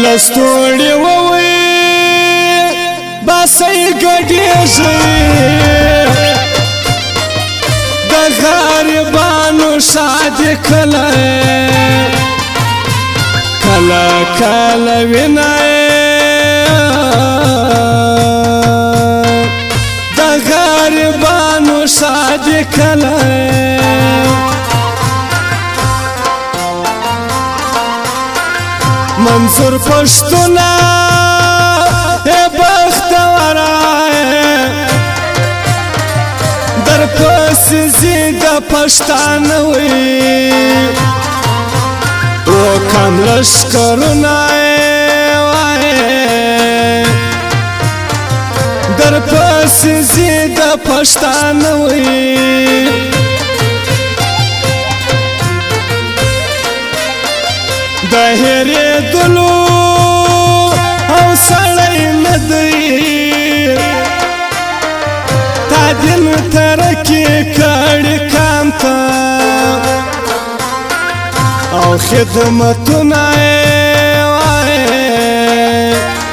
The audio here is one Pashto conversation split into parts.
لستوړي ووي باسي ګډېږي د غریبانو شادي کله کله کله وینای د غریبانو شادي کله منصور پښتونه بختوره در پسې زی د پښتانه وي او کم لښکرونه در پسې زی د پښتانه وي د هېرېدلو او سړی نه دی تا دین ترکې کړي کام ته او خدمتونه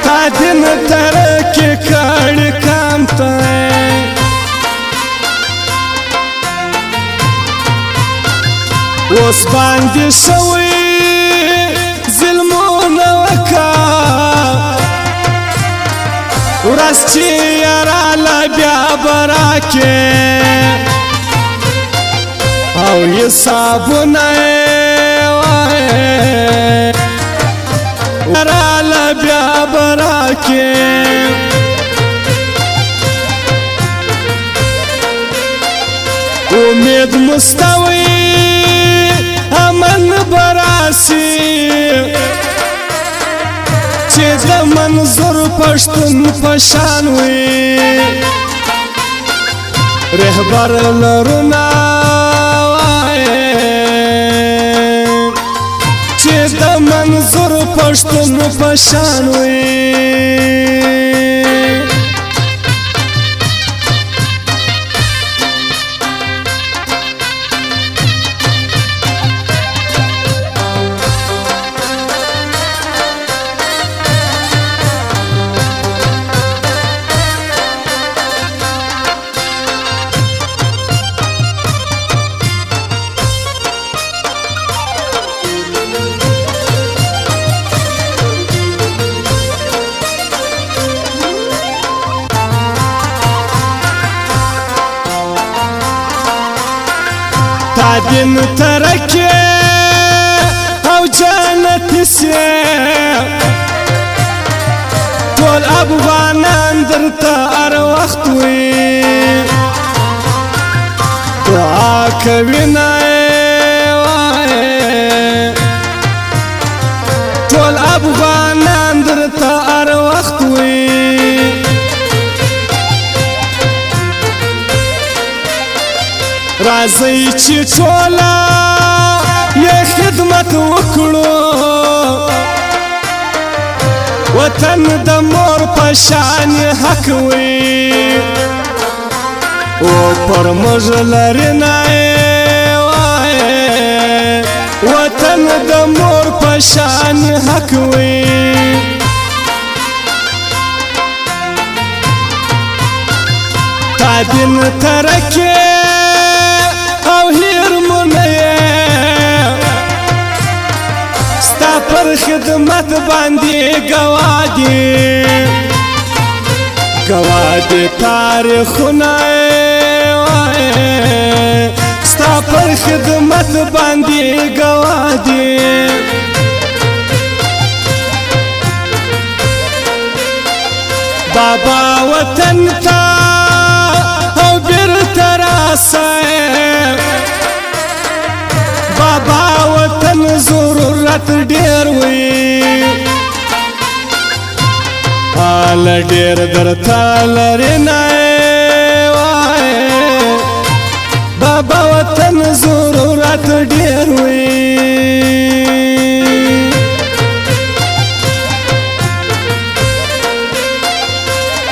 تا دین ترکې کړي کام ته اوس باندې شوی ورځ چې یاراله بیا به راکې او حسابونه یاراله بیا به راکې امید مستوي امن به راسي چې د منظور پښتون په شان وي رهبر لرونه چې د منظور پښتون په شان وي دین ترکې او جنت سي ټول افغانان درته هر وخت وي دعا کوي نه ټول افغانان درته هر وخت وي راځئ چې ټوله یې خدمت وکړو وطن د مور په شان حق وي او پر موږ لري نه وطن د مور په شان حق وي تا دین ترکې او هیرمونه ستا پر خدمت باندې گوادي تاریخونه ستا پر خدمت باندې گوادي بابا وطن تا او بیرته راسه بابا وطن ضرورت ډېر وي حال ډېر درته لري نه بابا وطن ضرورت ډېر وي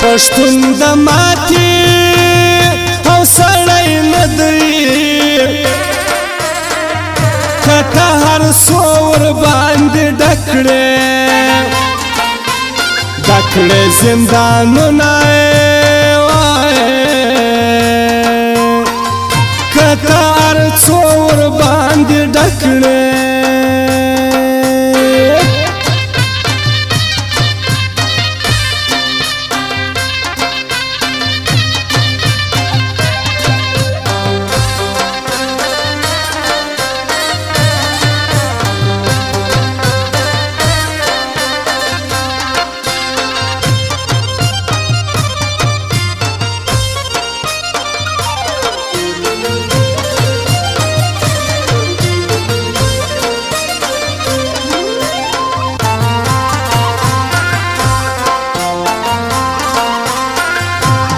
پښتون د ماتې او سړی نه دی کته هر څو ور باندې ډکړې زندانونه کته هر څو ورباندې ډک کړې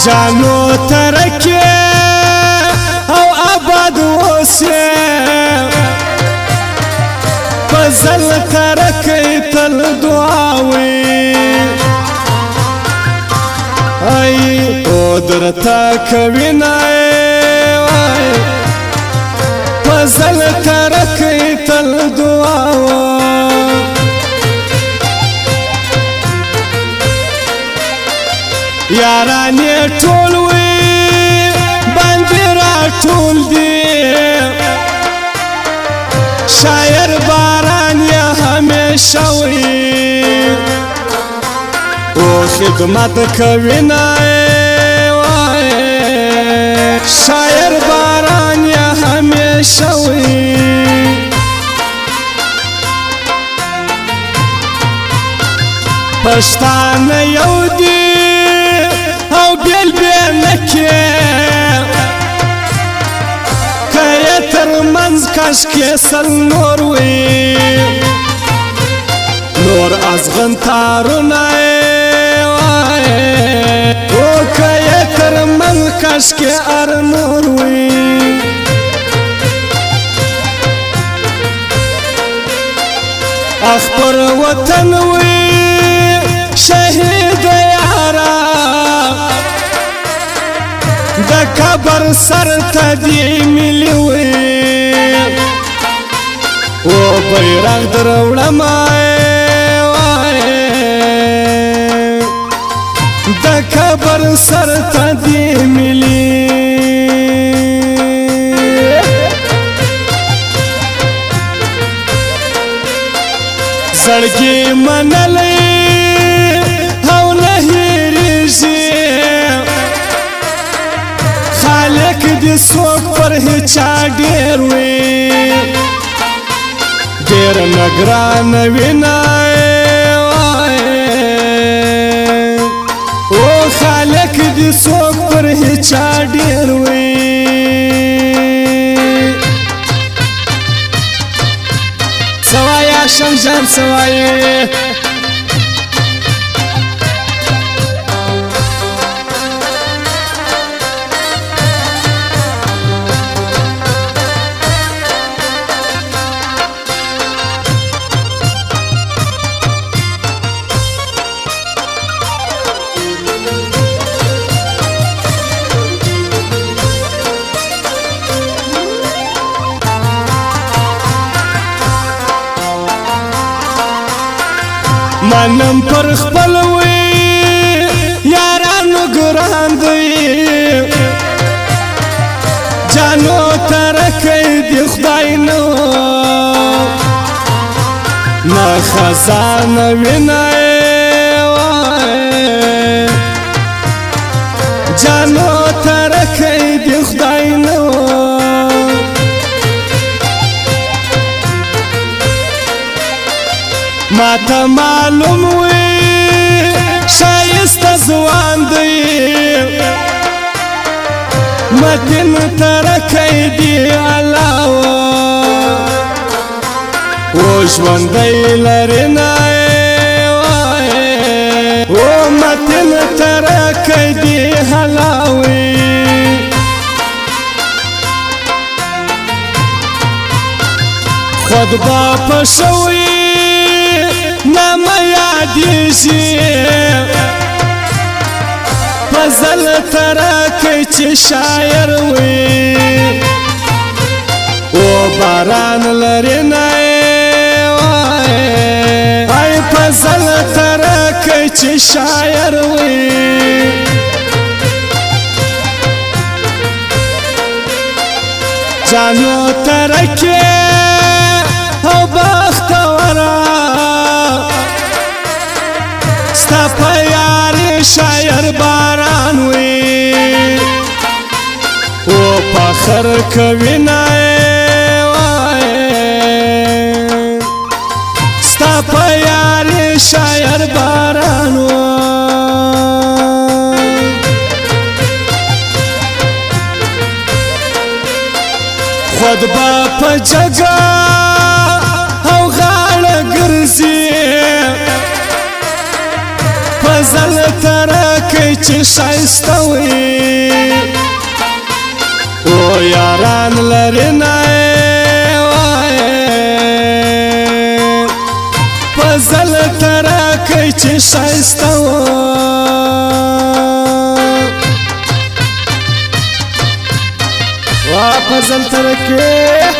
جانو ترکه او آباد اوسه فضل ترکه تل دعاوی ای او درتا کوینا فضل ترکه تل دعاوی یارانی ټول وی باندې را ټول دی شاعر باران یا همیشه وی او خدمت کوي نه شاعر باران یا همیشه وی پښتانه یو دی بیل بیل نکه که تر منز کش که سل نور وی نور از غنتارونه او که تر منز کش که ار نور وی اخبر وطن وی شهید یارا دا کبر سر تا دی ملی وی او بیرغ دروړم دا کبر سر تا دی ملی زړګي منلې او نه هېرېږي خالق دې څوک پر هیچا ډېر وي ډېر نه ګرانه وینه او خالق دې څوک پر هیچا ډېر وي سوایا شمشان سوایې منم پر خپل وی یارانو ګران دی جانو ترکې دی خدای نو نه خزانه وینای جانو ترکې دی خدای نو ما ته معلوم وی شایسته ځوان دی متن ترکې دی علاوه او ژوندی لري نه او متن ترکې دی حلاوي خود با پښوي نام یادیږي فضل ترکې چې شاعر وي او باران لري نه ای فضل ترکې چې شاعر وي جانو ترکه او بختورا ستا په یاري شاعر باران وي او فخر کوي نه ستا په یاري شاعر باران وي خود با په جگا او غاړه ګرځي فزل ترکه چې ښایسته وي او یاران لري نه فزل ترکه چې ښایسته وي فزل ترکه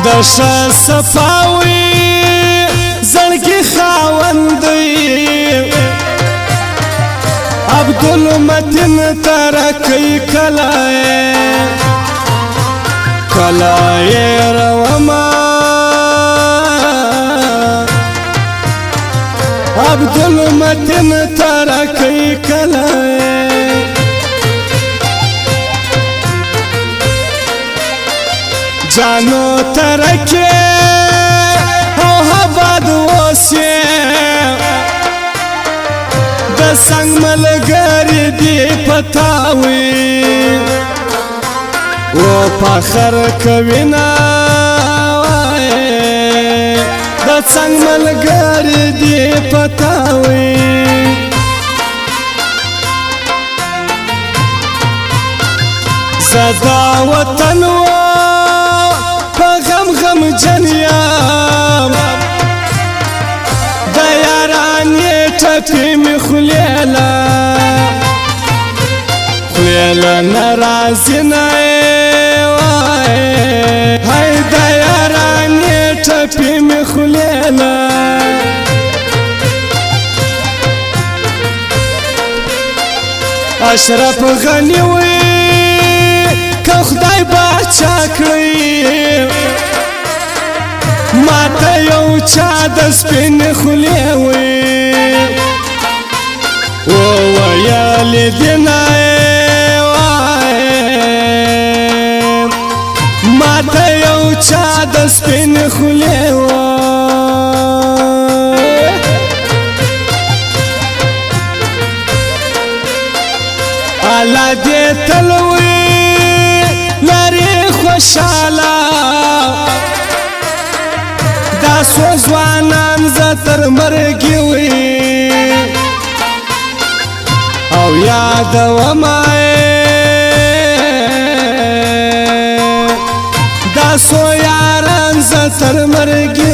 د ښه صفاوي زړګي خاوند عبدالمتین ترکی کلای روما عبدالمتین ترکی کلای جانو ترکه او هباد وسه د څنګ ملګری دی پتاوي او فخر کوي نه د څنګ ملګری دی پتاوي زدا وطن جنيام دا ياراني ټپي مې خليلا ناراضي نه هاي دا ياراني ټپي مې خليلا اشرف غني وي که خدای باچا کړی ماته یو چا د سپین خولې وي او ویلې دې نه ماته یو چا د سپین خولې وي الله دې تل وي لري خوشاله دا سوځوانان زه تر مرګي وي او یادومه دا سو یاران زه تر مرګي